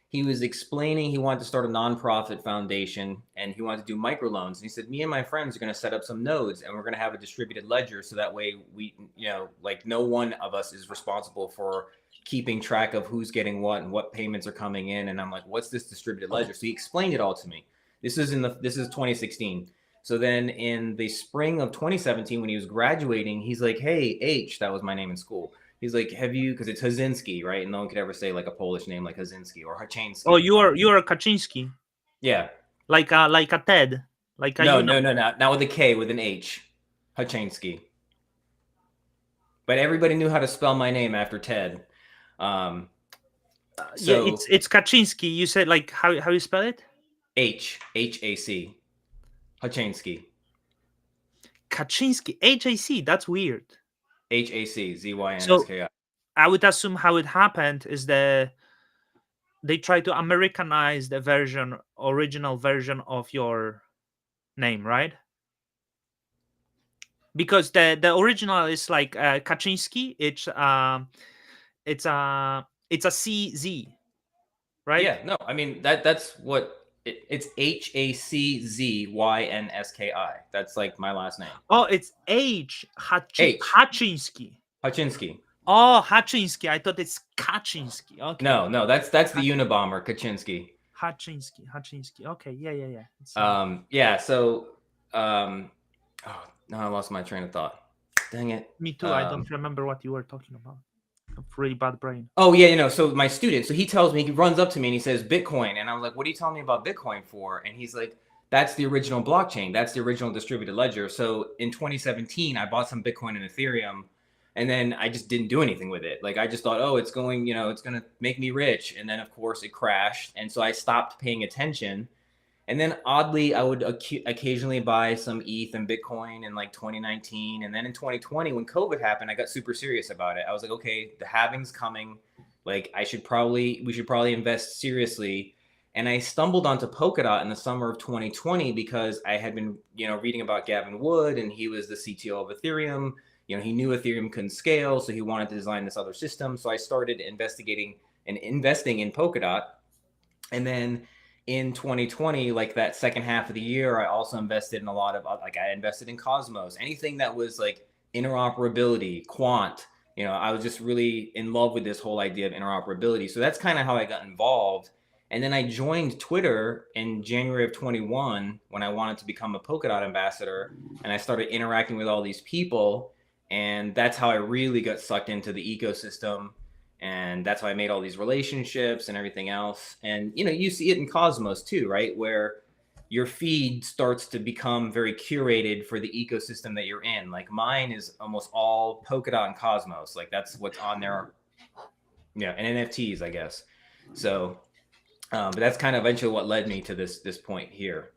He was explaining he wanted to start a nonprofit foundation and he wanted to do microloans. And he said, me and my friends are going to set up some nodes and we're going to have a distributed ledger. So that way we, like no one of us is responsible for keeping track of who's getting what and what payments are coming in. And I'm like, what's this distributed ledger? So he explained it all to me. This is 2016. So then in the spring of 2017, when he was graduating, he's like, hey, H, that was my name in school. He's like, have you, because it's Hazinski, right? And no one could ever say like a Polish name like Hazinski or Oh, Hachansky. you are a Kaczynski, Yeah. like a Ted, like a No, you know. no, no, no. Not with a K, with an H. Hachansky. But everybody knew how to spell my name after Ted. Um, Yeah, so it's Kaczynski. You said like how you spell it? H-A-C. Hachansky. Kaczynski, HAC. That's weird. So H-A-C-Z-Y-N-S-K-I. I would assume how it happened is they try to Americanize the original version of your name, right? Because the original is like Kaczynski. It's a CZ, right? Yeah, no, I mean that's what it's Haczzyny. That's like my last name. Oh, it's H. Haczynski. Hachinsky. Oh, Haczynski. I thought it's Kaczynski. Okay. No, no, that's the Ha- Unabomber, Kaczynski. Haczynski. Okay. Yeah, yeah, yeah. Yeah, so oh, now I lost my train of thought. Dang it. Me too. I don't remember what you were talking about. A really bad brain. Oh yeah, so my student, so he tells me, he runs up to me and he says Bitcoin, and I was like, "What are you telling me about Bitcoin for?" And he's like, "That's the original blockchain. That's the original distributed ledger." So in 2017, I bought some Bitcoin and Ethereum, and then I just didn't do anything with it. Like I just thought, "Oh, it's going, it's going to make me rich." And then of course it crashed, and so I stopped paying attention. And then oddly, I would occasionally buy some ETH and Bitcoin in like 2019. And then in 2020, when COVID happened, I got super serious about it. I was like, okay, the halving's coming. Like we should probably invest seriously. And I stumbled onto Polkadot in the summer of 2020 because I had been, reading about Gavin Wood, and he was the CTO of Ethereum. He knew Ethereum couldn't scale, so he wanted to design this other system. So I started investigating and investing in Polkadot. And then in 2020, like that second half of the year, I also invested in a lot of, like, I invested in Cosmos, anything that was like interoperability, quant. I was just really in love with this whole idea of interoperability. So that's kind of how I got involved. And then I joined Twitter in January of 21 when I wanted to become a Polkadot ambassador. And I started interacting with all these people. And that's how I really got sucked into the ecosystem, and that's how I made all these relationships and everything else. And you see it in Cosmos too, right, where your feed starts to become very curated for the ecosystem that you're in. Like mine is almost all Polkadot and Cosmos, like that's what's on there. Yeah, and NFTs, I guess. So but that's kind of eventually what led me to this point here.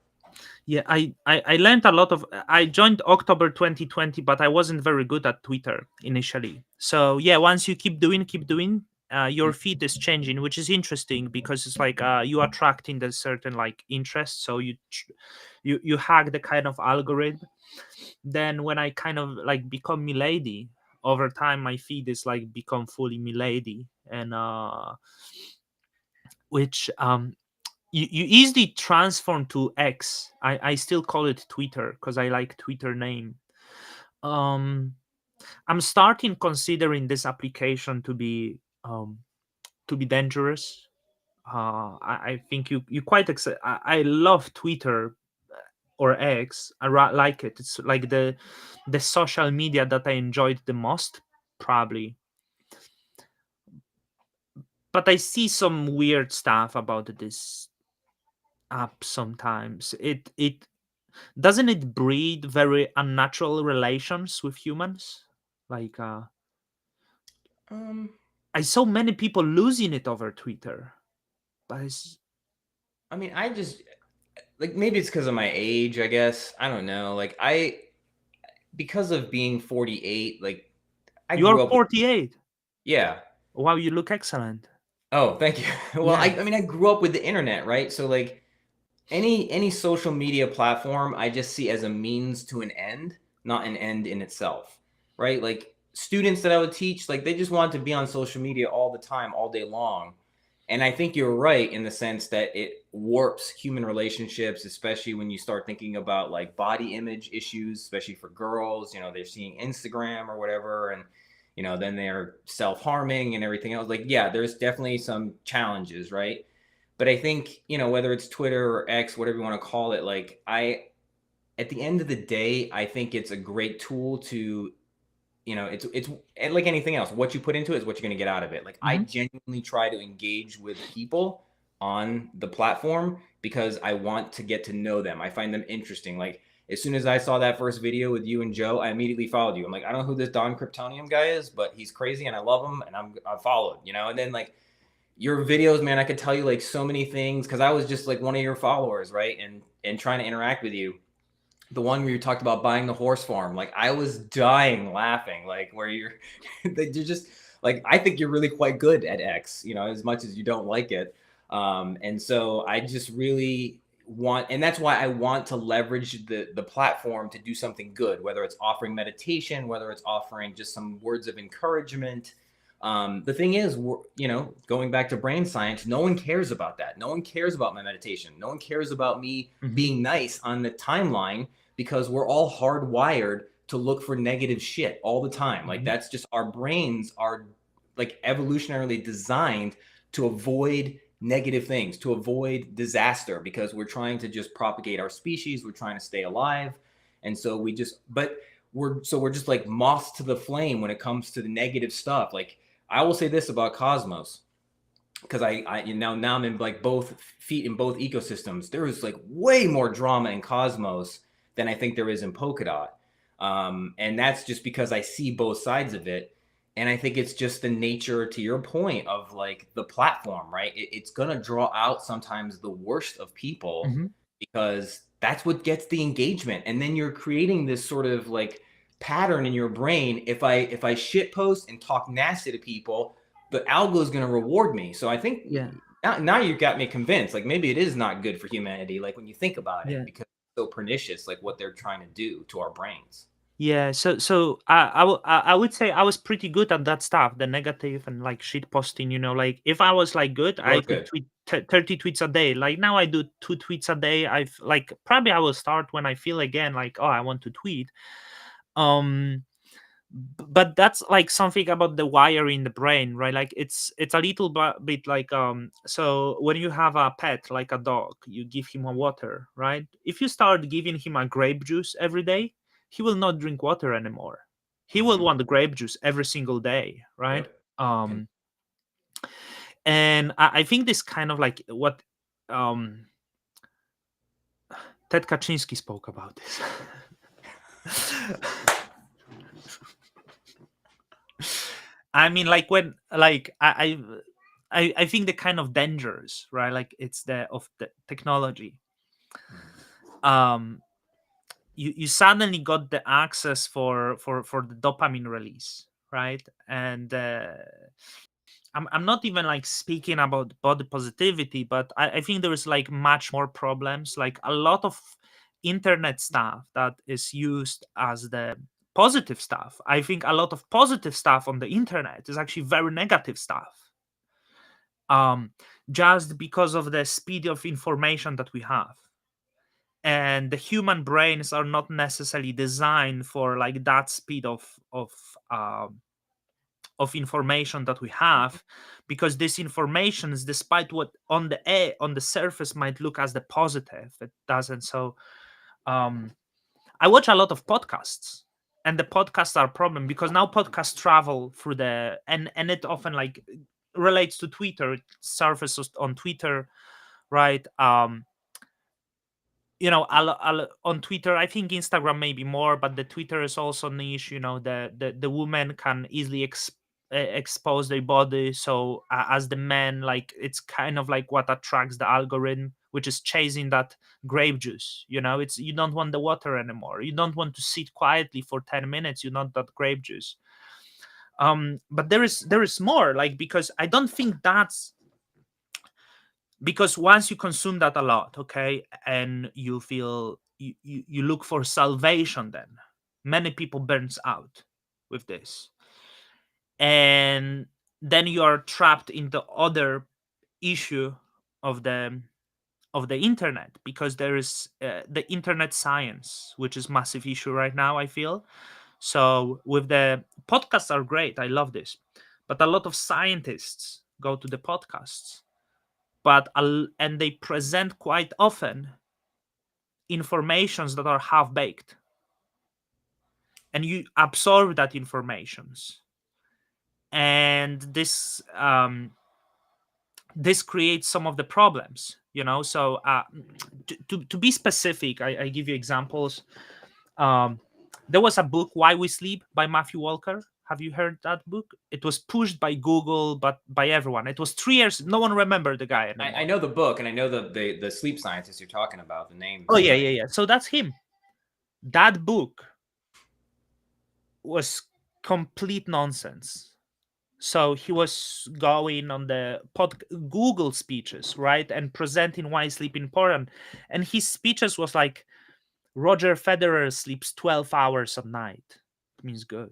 Yeah, I learned a lot of. I joined October 2020, but I wasn't very good at Twitter initially. So yeah, once you keep doing, your feed is changing, which is interesting because it's like you attracting the certain like interest, so you hack the kind of algorithm. Then when I kind of like become milady, over time my feed is like become fully milady, and which you easily transform to X. I still call it Twitter because I like Twitter name. um I'm starting considering this application to be dangerous. I think you quite I love Twitter or X. Like it. It's like the social media that I enjoyed the most, probably. But I see some weird stuff about this app sometimes. It doesn't it breed very unnatural relations with humans. Like Um, I saw many people losing it over Twitter, but it's, I mean, I just like maybe it's because of my age, I guess. I don't know. Like I because of being 48, like I you're grew up with 48. yeah. Wow, you look excellent. Oh, thank you. Well, Yeah. I mean I grew up with the internet, right? So like any social media platform I just see as a means to an end, not an end in itself, right? Like students that I would teach, like they just want to be on social media all the time, all day long. And I think you're right in the sense that it warps human relationships, especially when you start thinking about like body image issues, especially for girls. You know, they're seeing Instagram or whatever, and then they're self-harming and everything else. Like, yeah, there's definitely some challenges, right? But I think, whether it's Twitter or X, whatever you want to call it, like at the end of the day, I think it's a great tool to, it's and like anything else. What you put into it is what you're going to get out of it. Like I Hmm. genuinely try to engage with people on the platform because I want to get to know them. I find them interesting. Like as soon as I saw that first video with you and Joe, I immediately followed you. I'm like, I don't know who this Don Kryptonium guy is, but he's crazy and I love him and I followed, and then like your videos, man, I could tell you like so many things because I was just like one of your followers, right? And trying to interact with you. The one where you talked about buying the horse farm, like I was dying laughing, like where you're just like I think you're really quite good at X, as much as you don't like it. And so I just really want, and that's why I want to leverage the platform to do something good, whether it's offering meditation, whether it's offering just some words of encouragement. The thing is, going back to brain science, no one cares about that. No one cares about my meditation. No one cares about me Hmm. being nice on the timeline because we're all hardwired to look for negative shit all the time. Like Hmm. that's just our brains are like evolutionarily designed to avoid negative things, to avoid disaster because we're trying to just propagate our species, we're trying to stay alive. And so we're just like moths to the flame when it comes to the negative stuff. Like I will say this about Cosmos because now I'm in like both feet in both ecosystems. There is like way more drama in Cosmos than I think there is in Polkadot, and that's just because I see both sides of it, and I think it's just the nature, to your point, of like the platform, right? It's gonna draw out sometimes the worst of people Hmm. because that's what gets the engagement, and then you're creating this sort of like pattern in your brain. If I shit post and talk nasty to people, the algo is going to reward me. So I think Yeah. now you got me convinced. Like maybe it is not good for humanity. Like when you think about it, Yeah. because it's so pernicious. Like what they're trying to do to our brains. Yeah, so I would say I was pretty good at that stuff, the negative and like shit posting. Like if I was like good, You I are could good. tweet 30 tweets a day. Like now I do 2 tweets a day. I've like probably I will start when I feel again like, oh, I want to tweet. Um, but that's like something about the wire in the brain, right? Like it's a little bit like so when you have a pet like a dog, you give him a water, right? If you start giving him a grape juice every day, he will not drink water anymore. He will Mm-hmm. want the grape juice every single day, right? Yep. Can um and I think this kind of like what um Ted Kaczynski spoke about this. I mean, like when, like I think the kind of dangers, right? Like it's the of the technology. Um, you suddenly got the access for the dopamine release, right? And I'm not even like speaking about body positivity, but I think there is like much more problems. Like a lot of internet stuff that is used as the positive stuff. I think a lot of positive stuff on the internet is actually very negative stuff. Um, just because of the speed of information that we have. And the human brains are not necessarily designed for like that speed um, of information that we have, because this information is, despite what on the on the surface might look as the positive, it doesn't. So um I watch a lot of podcasts, and the podcasts are a problem because now podcasts travel through the, and it often like relates to Twitter. It surfaces on Twitter, right? On Twitter, I think Instagram maybe more, but the Twitter is also niche. The women can easily expose their body, so as the men, like it's kind of like what attracts the algorithm, which is chasing that grape juice. It's, you don't want the water anymore, you don't want to sit quietly for 10 minutes, you want that grape juice. But there is more, like, because I don't think that's, because once you consume that a lot, okay, and you feel you look for salvation, then many people burns out with this, and then you are trapped in the other issue of the internet, because there is the internet science, which is massive issue right now, I feel. So with the podcasts are great, I love this, but a lot of scientists go to the podcasts, and they present quite often informations that are half baked, and you absorb that informations, and this creates some of the problems. So to be specific, I give you examples. um there was a book, Why We Sleep, by Matthew Walker. Have you heard that book? It was pushed by Google, but by everyone. It was 3 years, no one remembered the guy I anymore. know the book, and I know the sleep scientist you're talking about. The Oh, names, yeah, right? yeah, yeah. So that's him. That book was complete nonsense. So he was going on the Google speeches, right, and presenting why sleep important. And his speeches was like, Roger Federer sleeps 12 hours a night. It means good.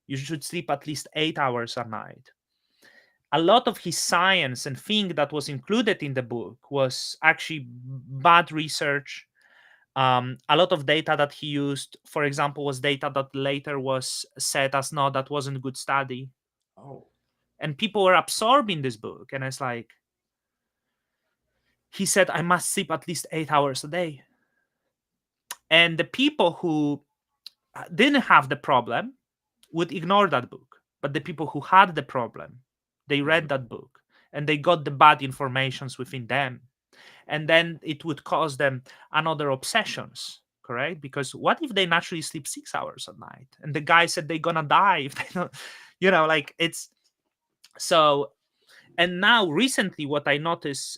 You should sleep at least 8 hours a night. A lot of his science and thing that was included in the book was actually bad research. A lot of data that he used, for example, was data that later was said as, no, that wasn't good study. Oh, And people were absorbing this book, and it's like, he said I must sleep at least 8 hours a day. And the people who didn't have the problem would ignore that book, but the people who had the problem, they read mhm. that book, and they got the bad informations within them, and then it would cause them another obsessions, correct? Because what if they naturally sleep 6 hours a night, and the guy said they're gonna die if they don't, like, it's so. And now recently what I notice,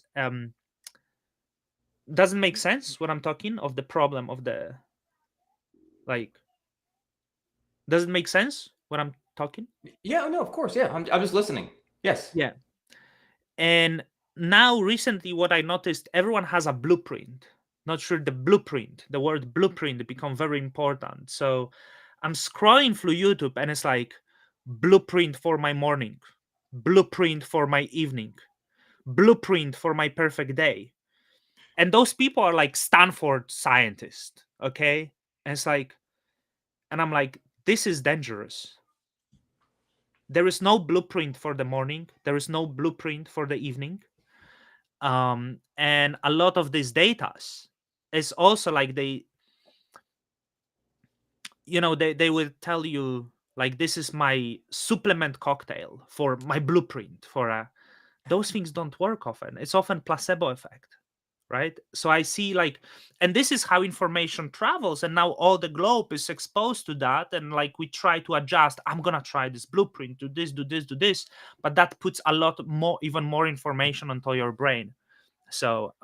doesn't make sense what I'm talking of, the problem of the, like, doesn't make sense what I'm talking. Yeah, no, of course, yeah. I'm just listening. Yes. Yeah. And now recently what I noticed, everyone has a blueprint. Not sure, the blueprint, the word blueprint become very important. So I'm scrolling through YouTube, and it's like, blueprint for my morning, blueprint for my evening, blueprint for my perfect day. And those people are like Stanford scientists, okay? And it's like, and I'm like, this is dangerous. There is no blueprint for the morning, there is no blueprint for the evening. And a lot of these data is also like, they will tell you, like, this is my supplement cocktail for my blueprint for a, those things don't work often. It's often placebo effect, right? So I see, like, and this is how information travels, and now all the globe is exposed to that, and like we try to adjust. I'm gonna try this blueprint, do this, do this, do this, but that puts a lot more, even more information onto your brain. So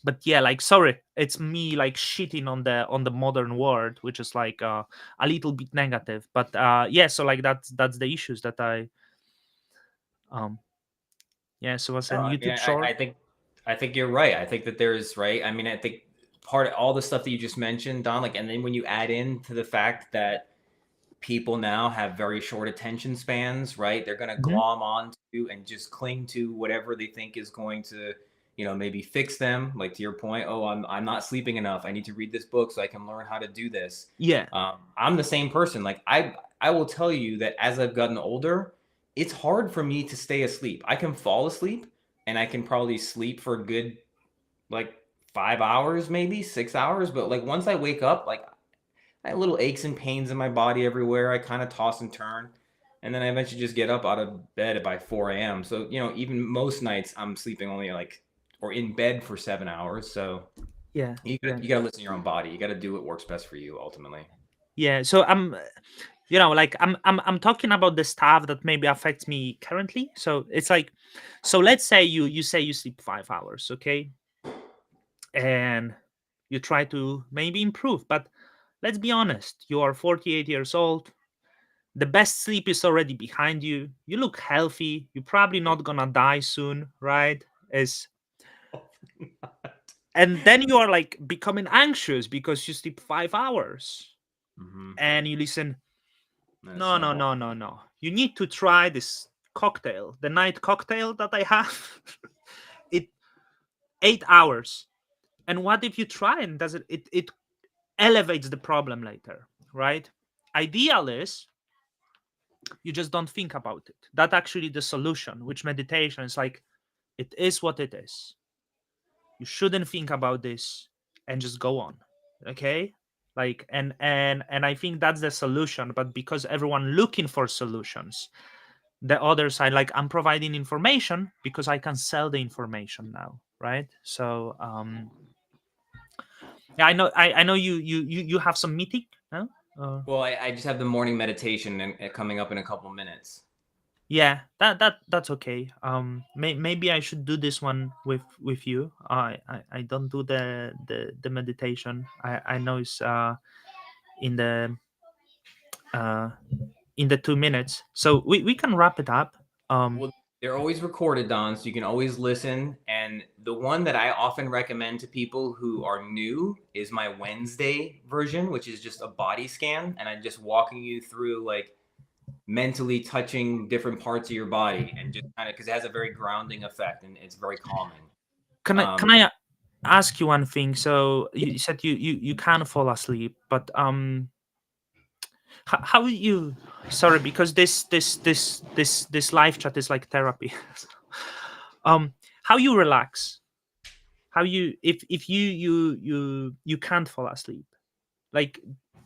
but yeah, like, sorry, it's me like shitting on the modern world, which is like a little bit negative, but yeah, so like that's the issues that I Um, yeah, so as No, an I mean, YouTube short. I think you're right. I think that there's right. I mean, I think part of all the stuff that you just mentioned, Don, like, and then when you add in to the fact that people now have very short attention spans, right? They're going to Mhm. glom on to and just cling to whatever they think is going to, maybe fix them. Like to your point, oh, I'm not sleeping enough. I need to read this book so I can learn how to do this. Yeah, I'm the same person. Like I will tell you that as I've gotten older, it's hard for me to stay asleep. I can fall asleep and I can probably sleep for a good like 5 hours, maybe 6 hours. But like once I wake up, like I had little aches and pains in my body everywhere. I kind of toss and turn. And then I eventually just get up out of bed by 4 a.m. So, even most nights I'm sleeping only like, or in bed for 7 hours. So yeah, yeah, you gotta listen to your own body. You gotta do what works best for you ultimately. yeah. So like I'm talking about the stuff that maybe affects me currently. So it's like, so let's say you say you sleep 5 hours, okay, and you try to maybe improve, but let's be honest, you are 48 years old. The best sleep is already behind you. You look healthy. You're probably not gonna die soon, right? Is And then you are like becoming anxious because you sleep 5 hours Hmm. and you listen. That's No, so no, hard. no, no, no. You need to try this cocktail, the night cocktail that I have. It 8 hours. And what if you try and does it elevates the problem later, right? Ideal is you just don't think about it. That actually the solution, which meditation is like, it is what it is. You shouldn't think about this and just go on. Okay? Like, and I think that's the solution, but because everyone looking for solutions, the other side, like, I'm providing information because I can sell the information now, right? So yeah, I know you have some meeting, no? Well, I just have the morning meditation coming up in a couple minutes. Yeah, that's okay. Maybe I should do this one with you. I don't do the meditation. I know it's in the uh in the 2 minutes, so we can wrap it up. Well, they're always recorded, Don, so you can always listen. And the one that I often recommend to people who are new is my Wednesday version, which is just a body scan. And I'm just walking you through like mentally touching different parts of your body and just kind of because it has a very grounding effect and it's very calming. Can I ask you one thing? So you said you can fall asleep, but how you, sorry, because this live chat is like therapy. How you relax, how you, if you can't fall asleep, like,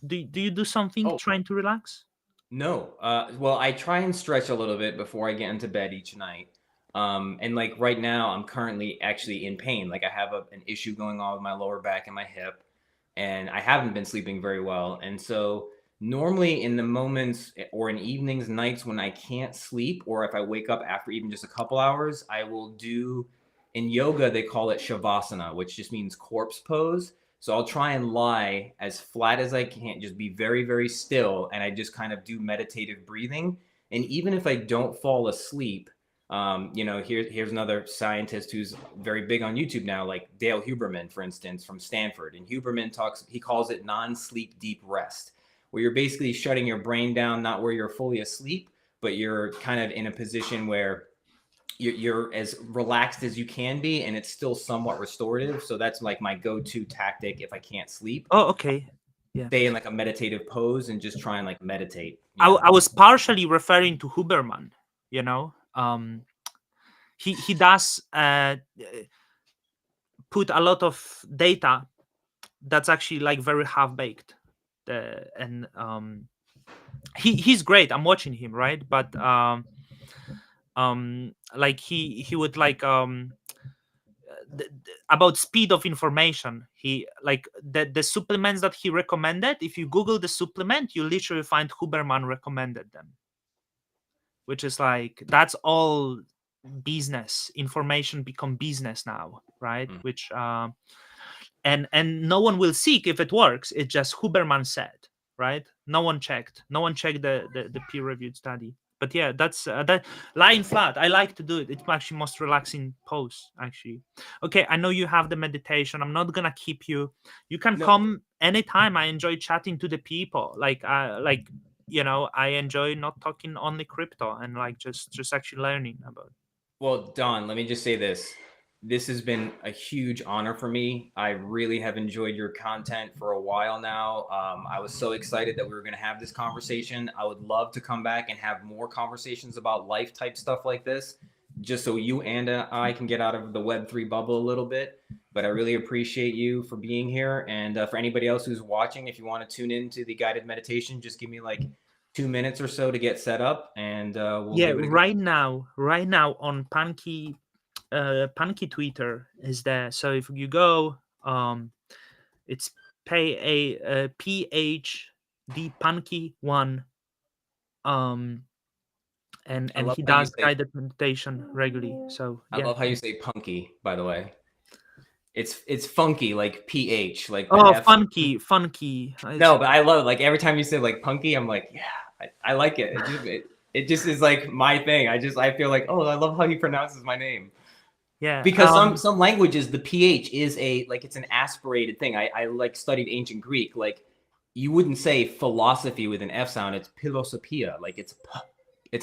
do you do something Oh, trying to relax? no. Well, I try and stretch a little bit before I get into bed each night. And like right now, I'm currently actually in pain. Like I have an issue going on with my lower back and my hip, and I haven't been sleeping very well. And so normally in the moments or in evenings, nights when I can't sleep, or if I wake up after even just a couple hours, I will do in yoga, they call it shavasana, which just means corpse pose. So I'll try and lie as flat as I can, just be very, very still. And I just kind of do meditative breathing. And even if I don't fall asleep, here's another scientist who's very big on YouTube now, like Dale Huberman, for instance, from Stanford. And Huberman he calls it non-sleep deep rest, where you're basically shutting your brain down, not where you're fully asleep, but you're kind of in a position where you're as relaxed as you can be and it's still somewhat restorative. So that's like my go-to tactic if I can't sleep. Oh, okay. Yeah, Stay in like a meditative pose and just try and like meditate. I Yeah. I was partially referring to Huberman, you know. He does put a lot of data that's actually like very half baked, and he's great. I'm watching him, right? But like he would like about speed of information. He like the supplements that he recommended. If you Google the supplement, you literally find Huberman recommended them, which is like, that's all business information become business now, right? Mm. Which and no one will seek if it works. It's just Huberman said, right? No one checked the peer reviewed study. But yeah, that's that lying flat. I like to do it. It's actually most relaxing pose. Actually, okay. I know you have the meditation. I'm not gonna keep you. You can No, come anytime. I enjoy chatting to the people. I enjoy not talking only crypto and like just actually learning about. well, Don, let me just say this. This has been a huge honor for me. I really have enjoyed your content for a while now. I was so excited that we were going to have this conversation. I would love to come back and have more conversations about life type stuff like this, just so you and I can get out of the Web3 bubble a little bit. But I really appreciate you for being here. And for anybody else who's watching, if you want to tune into the guided meditation, just give me like 2 minutes or so to get set up, and we'll Yeah, give it a go. right now on Punky Twitter is there. So if you go, it's pay a PhD Punky one, um, I and love he how you does say guided meditation regularly. So I yeah. love how you say punky, by the way. It's funky, like PH, like the Oh, F. funky. It's No, but I love it. Like every time you say like punky, I'm like, yeah, I like it. It just is like my thing. I feel like, oh, I love how he pronounces my name. yeah. Because some languages the PH is a like it's an aspirated thing. I like studied ancient Greek. Like you wouldn't say philosophy with an F sound, it's philosophia. Like it's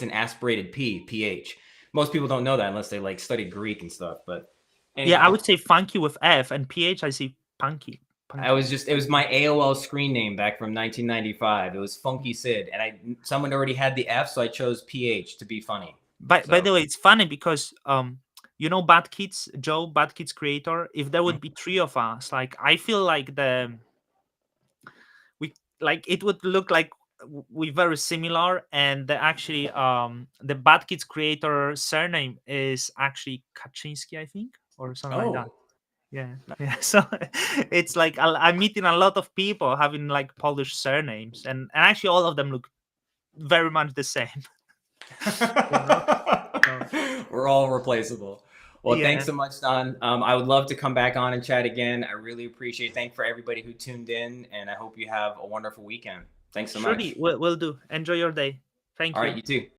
an aspirated PH. Most people don't know that unless they like study Greek and stuff. But Yeah, I anyhow, would say funky with F and PH. I see punky. I Punky. was just it was my AOL screen name back from 1995. It was Funky Sid, and someone already had the F, so I chose PH to be funny. By So the way, it's funny because Bad Kids, Joe, Bad Kids creator. If there mm, would be three of us, like I feel like we like it would look like we very similar, and the Bad Kids creator surname is actually Kaczynski, I think, or something like that. oh, Yeah, yeah. So it's like I'm meeting a lot of people having like Polish surnames, and actually all of them look very much the same. You know. So we're all replaceable. Well, thanks yeah, so much, Don. I would love to come back on and chat again. I really appreciate it. Thanks for everybody who tuned in, and I hope you have a wonderful weekend. Thanks so surely much. we'll do. Enjoy your day. All Thank right, you. you too.